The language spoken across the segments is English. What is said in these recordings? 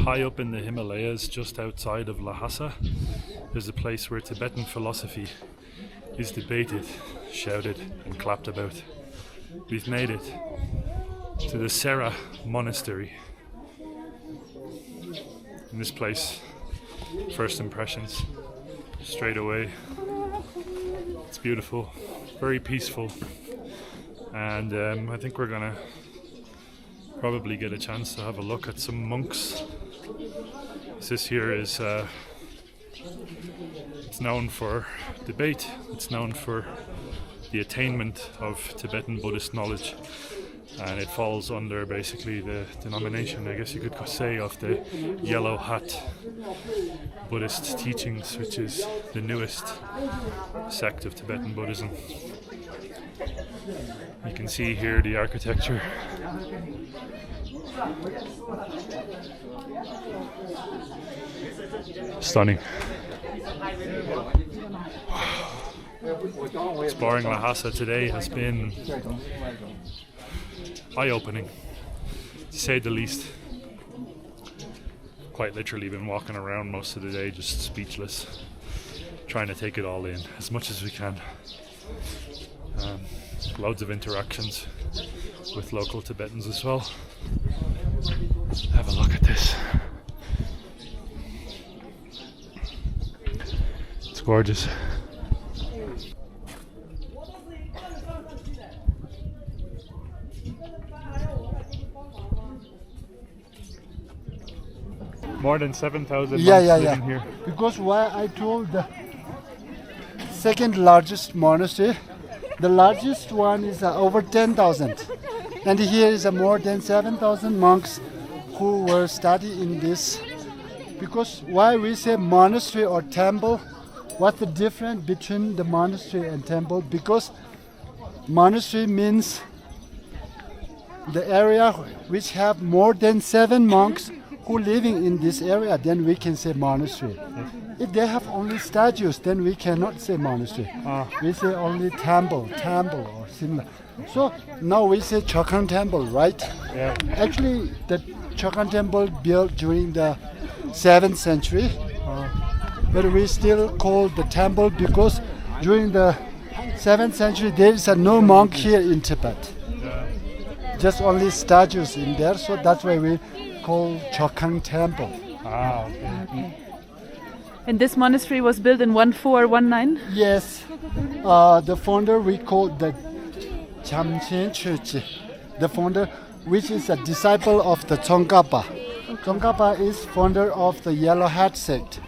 High up in the Himalayas, just outside of Lhasa, there's a place where Tibetan philosophy is debated, shouted and clapped about. We've made it to the Sera monastery. In this place, first impressions, straight away, it's beautiful, very peaceful, and I think we're gonna probably get a chance to have a look at some monks. This here is it's known for debate, it's known for the attainment of Tibetan Buddhist knowledge, and it falls under basically the denomination, I guess you could say, of the Yellow Hat Buddhist teachings, which is the newest sect of Tibetan Buddhism. You can see here the architecture. Stunning. Exploring Lhasa today has been eye-opening, to say the least. Quite literally been walking around most of the day just speechless, trying to take it all in as much as we can. Loads of interactions with local Tibetans as well. Have a look at this. It's gorgeous. More than 7,000 monks living here. Because why I told the second largest monastery, the largest one is over 10,000. And here is more than 7,000 monks who were studying in this. Because why we say monastery or temple, what's the difference between the monastery and temple? Because monastery means the area which have more than 7 monks who living in this area, then we can say monastery. If they have only statues, then we cannot say monastery. We say only temple or similar. So now we say Jokhang Temple, right? Yeah. Actually, the Jokhang Temple built during the 7th century, but we still call the temple because during the 7th century there is no monk here in Tibet. Just only statues in there, so that's why we call Jokhang Temple. Okay. And this monastery was built in 1419? Yes. The founder we call the CHANGYIN, the founder, which is a disciple of the Tsongkhapa. Tsongkhapa is founder of the Yellow Hat sect,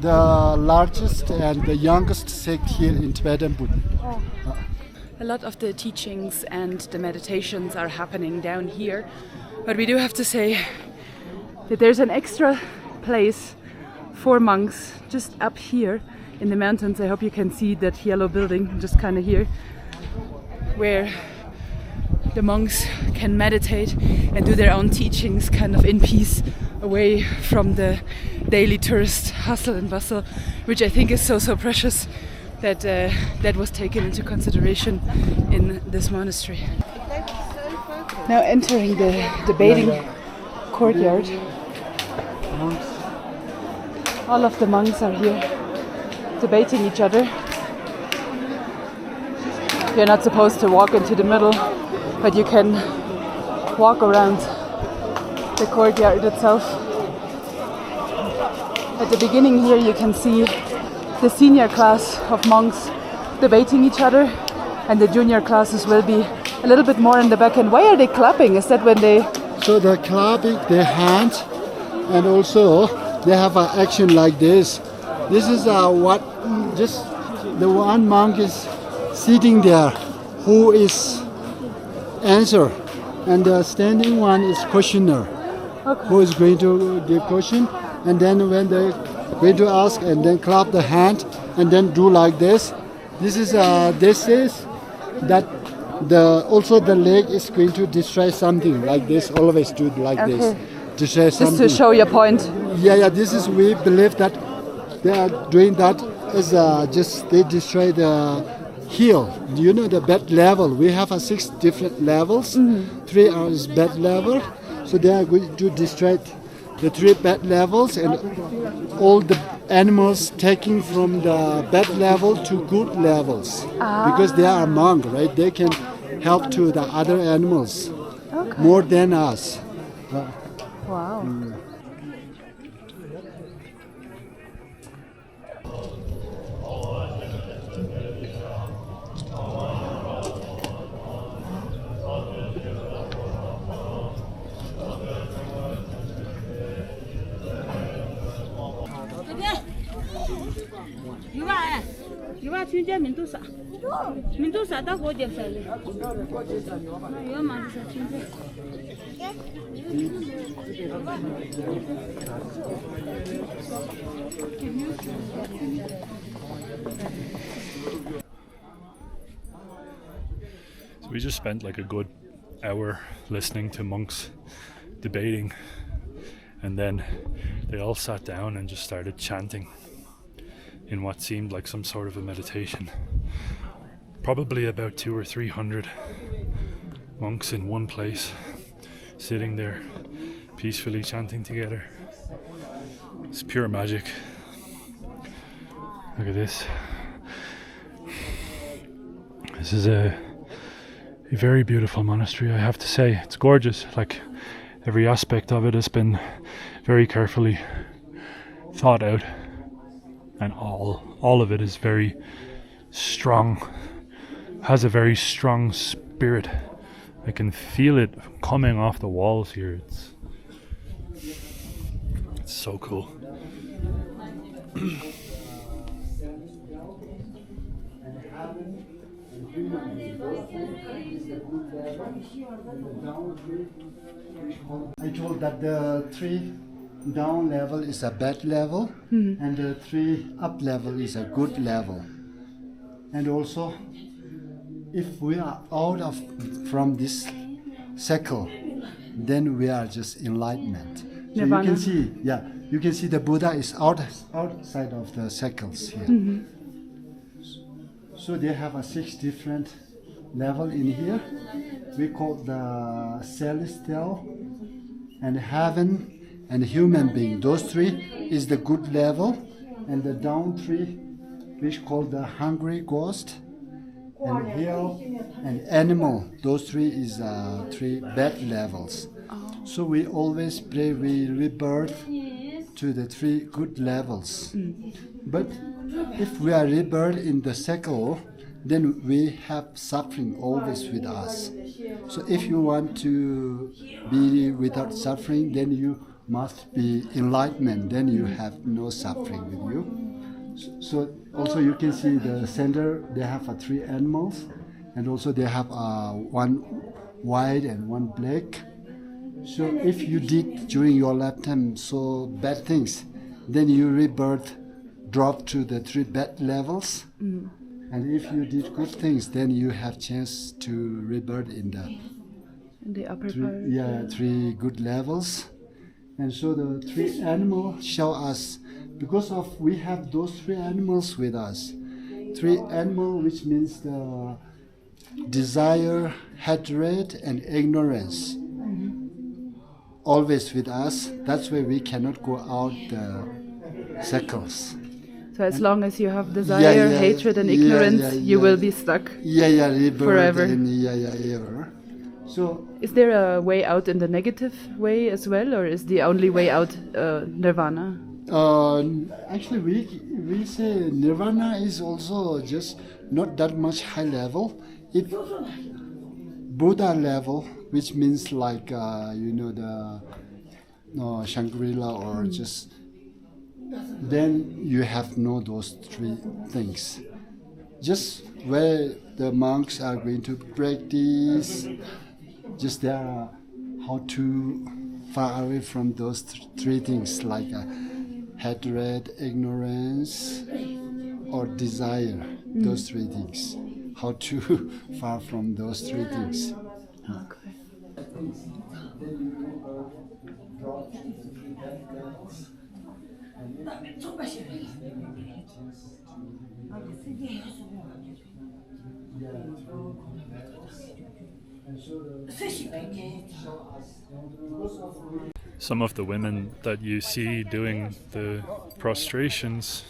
the largest and the youngest sect here in Tibetan Buddhism. A lot of the teachings and the meditations are happening down here, but we do have to say that there's an extra place for monks just up here in the mountains. I hope you can see that yellow building just kind of here, where the monks can meditate and do their own teachings kind of in peace, away from the daily tourist hustle and bustle, which I think is so precious that that was taken into consideration in this monastery. Now entering the debating courtyard. All of the monks are here debating each other. You're not supposed to walk into the middle, but you can walk around the courtyard itself. At the beginning here you can see the senior class of monks debating each other, and the junior classes will be a little bit more in the back. And why are they clapping? Is that when they... So they're clapping their hands, and also they have an action like this. This is what just the one monk is sitting there who is answer, and the standing one is questioner, who is going to give question, and then when they going to ask and then clap the hand and then do like this. This is that also the leg is going to destroy something like this. Always do like this. Destroy something. Just to show your point. Yeah. This is, we believe that they are doing that as just they destroy the heel. You know the bed level. We have 6 different levels. 3 are bed level. So they are going to destroy the three bed levels, and all the animals taking from the bad level to good levels because they are monk, right? They can help to the other animals more than us. Wow. So we just spent like a good hour listening to monks debating, and then they all sat down and just started chanting in what seemed like some sort of a meditation. Probably about 200 or 300 monks in one place, sitting there peacefully chanting together. It's pure magic. Look at this. This is a very beautiful monastery, I have to say. It's gorgeous. Like, every aspect of it has been very carefully thought out, and all of it is very strong, has a very strong spirit. I can feel it coming off the walls here. It's so cool. I told that the 3 down level is a bad level, and the 3 up level is a good level. And also, if we are out of from this cycle, then we are just enlightenment. So Nirvana. you can see the Buddha is outside of the cycles here. So they have a 6 different level in here. We call the celestial and heaven and human being. Those 3 is the good level, and the down 3, which call the hungry ghost and hell and animal. Those 3 is 3 bad levels. So we always pray we rebirth to the 3 good levels. But if we are rebirth in the cycle, then we have suffering always with us. So if you want to be without suffering, then you must be enlightenment. Then you have no suffering with you. So also you can see the center, they have 3 animals, and also they have 1 white and 1 black. So if you did during your lifetime so bad things, then you rebirth, drop to the 3 bad levels. And if you did good things, then you have chance to rebirth in the upper 3, part. 3 good levels. And so the 3 animals show us, because of we have those 3 animals with us. 3 animal, which means the desire, hatred, and ignorance. Always with us. That's why we cannot go out the cycles. So as long as you have desire, hatred, and ignorance, you will be stuck forever. Ever. So, is there a way out in the negative way as well, or is the only way out nirvana? Actually, we say nirvana is also just not that much high level. It Buddha level, which means like the Shangri-La or just. Then you have those 3 things. Just where the monks are going to practice, just there how to far away from those 3 things like hatred, ignorance, or desire. Those 3 things. How to far from those 3 things. Okay. Some of the women that you see doing the prostrations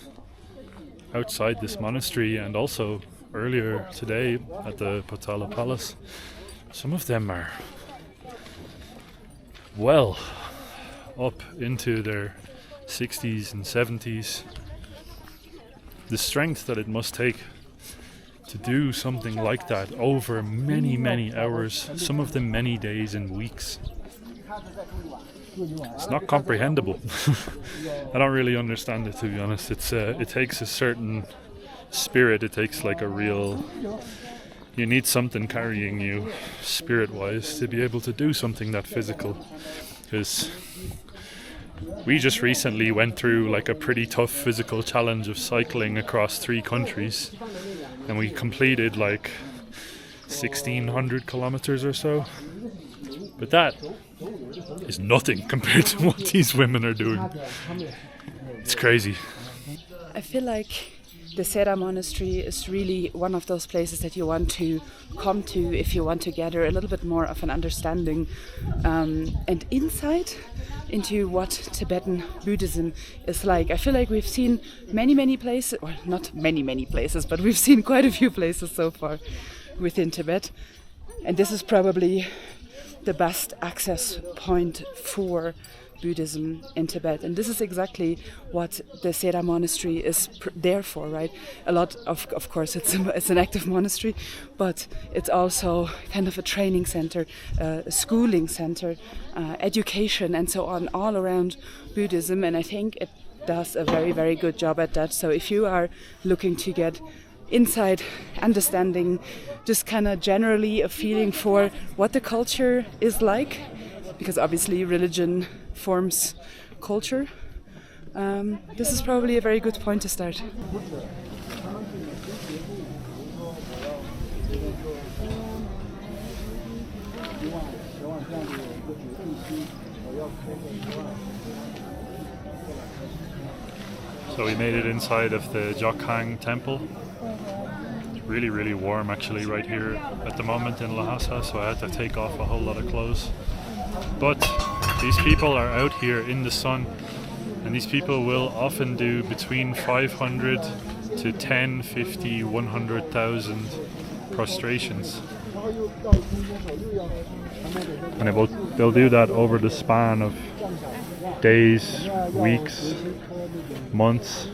outside this monastery, and also earlier today at the Potala Palace, some of them are well up into their 60s and 70s. The strength that it must take to do something like that over many, many hours, some of them many days and weeks. It's not comprehensible. I don't really understand it, to be honest. It takes a certain spirit. It takes like a real... You need something carrying you spirit-wise to be able to do something that physical. Because we just recently went through like a pretty tough physical challenge of cycling across 3 countries. And we completed like 1,600 kilometers or so. But that is nothing compared to what these women are doing. It's crazy. I feel like the Sera monastery is really one of those places that you want to come to if you want to gather a little bit more of an understanding and insight into what Tibetan Buddhism is like. I feel like we've seen many places, well, not many places, but we've seen quite a few places so far within Tibet. And this is probably the best access point for Buddhism in Tibet, and this is exactly what the Sera monastery is there for, right? A lot of course it's an active monastery, but it's also kind of a training center, a schooling center, education and so on, all around Buddhism, and I think it does a very good job at that. So if you are looking to get insight, understanding, just kind of generally a feeling for what the culture is like, because obviously religion forms culture, this is probably a very good point to start. So we made it inside of the Jokhang Temple. It's really warm actually right here at the moment in Lhasa, so I had to take off a whole lot of clothes. But these people are out here in the sun, and these people will often do between 500 to 10, 50, 100,000 prostrations. And they'll do that over the span of days, weeks, months.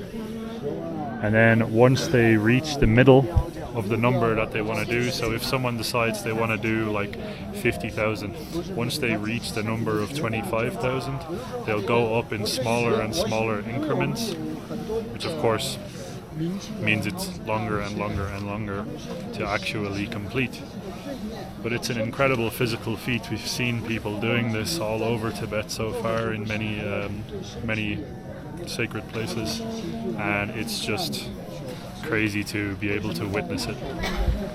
And then once they reach the middle of the number that they want to do, so if someone decides they want to do like 50,000, once they reach the number of 25,000, they'll go up in smaller and smaller increments, which of course means it's longer and longer to actually complete. But it's an incredible physical feat. We've seen people doing this all over Tibet so far in many sacred places, and it's just crazy to be able to witness it.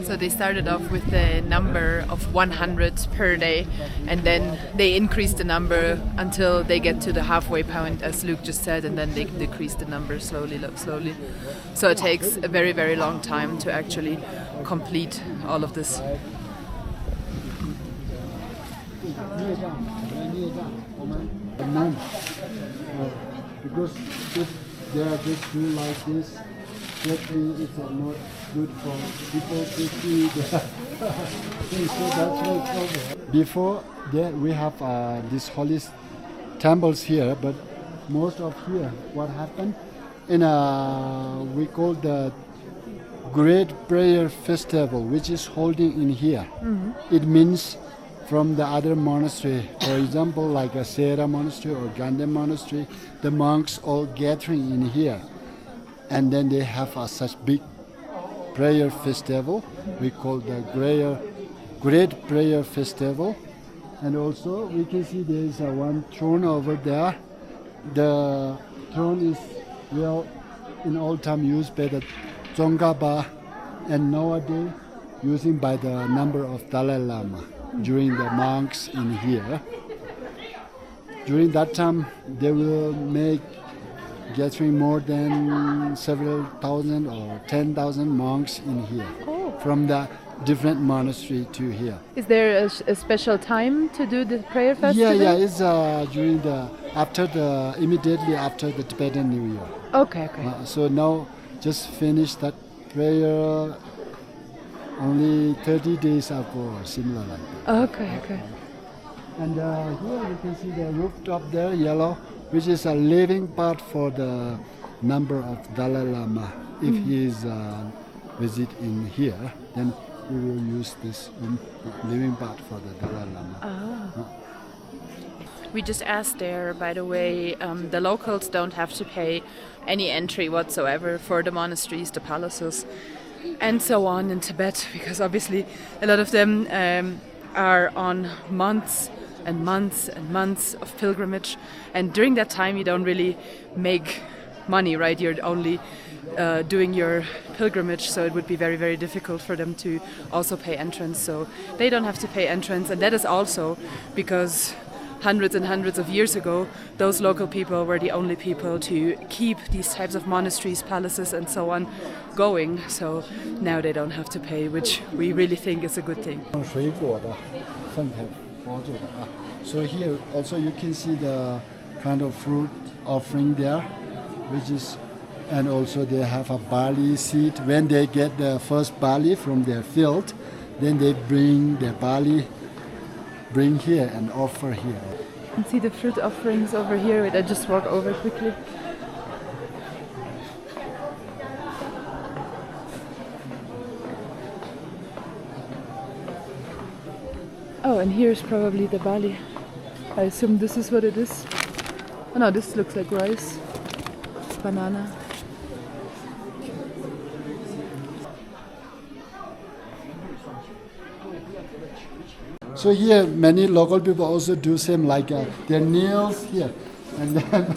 So they started off with the number of 100 per day, and then they increased the number until they get to the halfway point, as Luke just said, and then they decrease the number slowly. So it takes a very long time to actually complete all of this. Because if they are just doing like this, definitely it's not good for people to see the things. So that's no problem. Before that, we have these holy temples here, but most of here, what happened in we call the Great Prayer Festival, which is holding in here. Mm-hmm. It means from the other monastery, for example, like a Sera monastery or Ganden monastery, the monks all gathering in here, and then they have such big prayer festival. We call the Great Prayer Festival, and also we can see there is one throne over there. The throne is in old time used by the Tsongkhapa, and nowadays using by the number of Dalai Lama during the monks in here. During that time, they will make gathering more than several thousand or 10,000 monks in here from the different monastery to here. Is there a special time to do the prayer festival? Yeah, it's during immediately after the Tibetan New Year. Okay. So now just finished that prayer only 30 days ago or similar like that. Okay. And here you can see the rooftop there, yellow, which is a living part for the number of Dalai Lama. If he is visit in here, then we will use this living part for the Dalai Lama. We just asked there, by the way, the locals don't have to pay any entry whatsoever for the monasteries, the palaces, and so on in Tibet, because obviously a lot of them are on months and months and months of pilgrimage, and during that time you don't really make money, right? You're only doing your pilgrimage, so it would be very, very difficult for them to also pay entrance. So they don't have to pay entrance, and that is also because hundreds and hundreds of years ago, those local people were the only people to keep these types of monasteries, palaces, and so on going. So now they don't have to pay, which we really think is a good thing. So here also you can see the kind of fruit offering there, which is, and also they have a barley seed. When they get the first barley from their field, then they bring the barley here and offer here. You can see the fruit offerings over here. Wait, I just walk over quickly. Oh, and here's probably the barley. I assume this is what it is. Oh no, this looks like rice. It's banana. So here many local people also do same, like their nails here. And then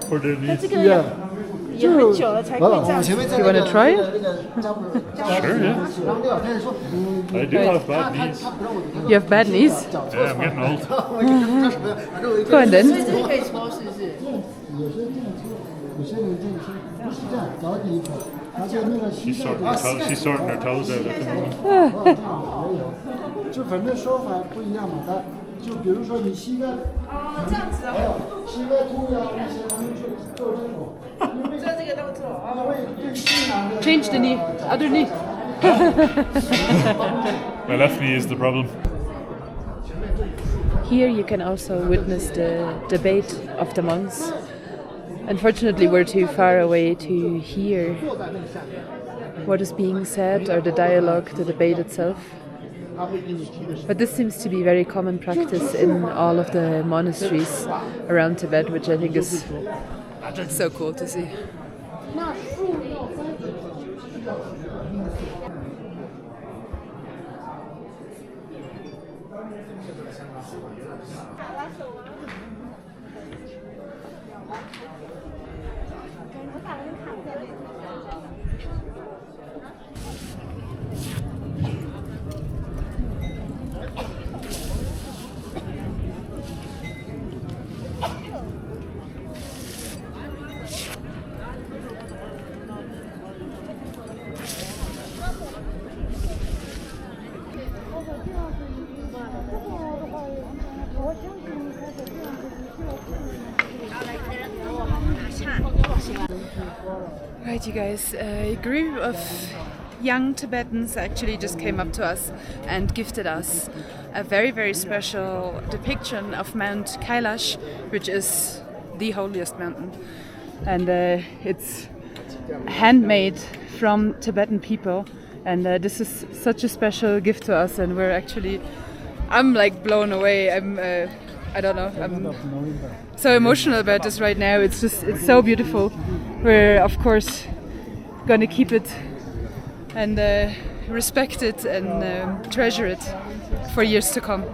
For their needs. yeah. You want to try it? Sure, yeah. I do have bad knees. You have bad knees? Yeah, I'm getting old. Go on then. She's sorting her toes out at the moment. 就反正说法不一样嘛，就比如说你膝盖，这样子啊，膝盖痛呀那些，他们就做这种，做这个动作，因为对性男的 Change the knee, other knee. My left knee is the problem. Here you can also witness the debate of the monks. Unfortunately, we're too far away to hear what is being said or the dialogue, the debate itself. But this seems to be very common practice in all of the monasteries around Tibet, which I think is so cool to see. Right, you guys, a group of young Tibetans actually just came up to us and gifted us a very, very special depiction of Mount Kailash, which is the holiest mountain. And it's handmade from Tibetan people. And this is such a special gift to us, and I'm like blown away. I don't know, I'm so emotional about this right now. It's so beautiful. We're of course gonna keep it and respect it and treasure it for years to come.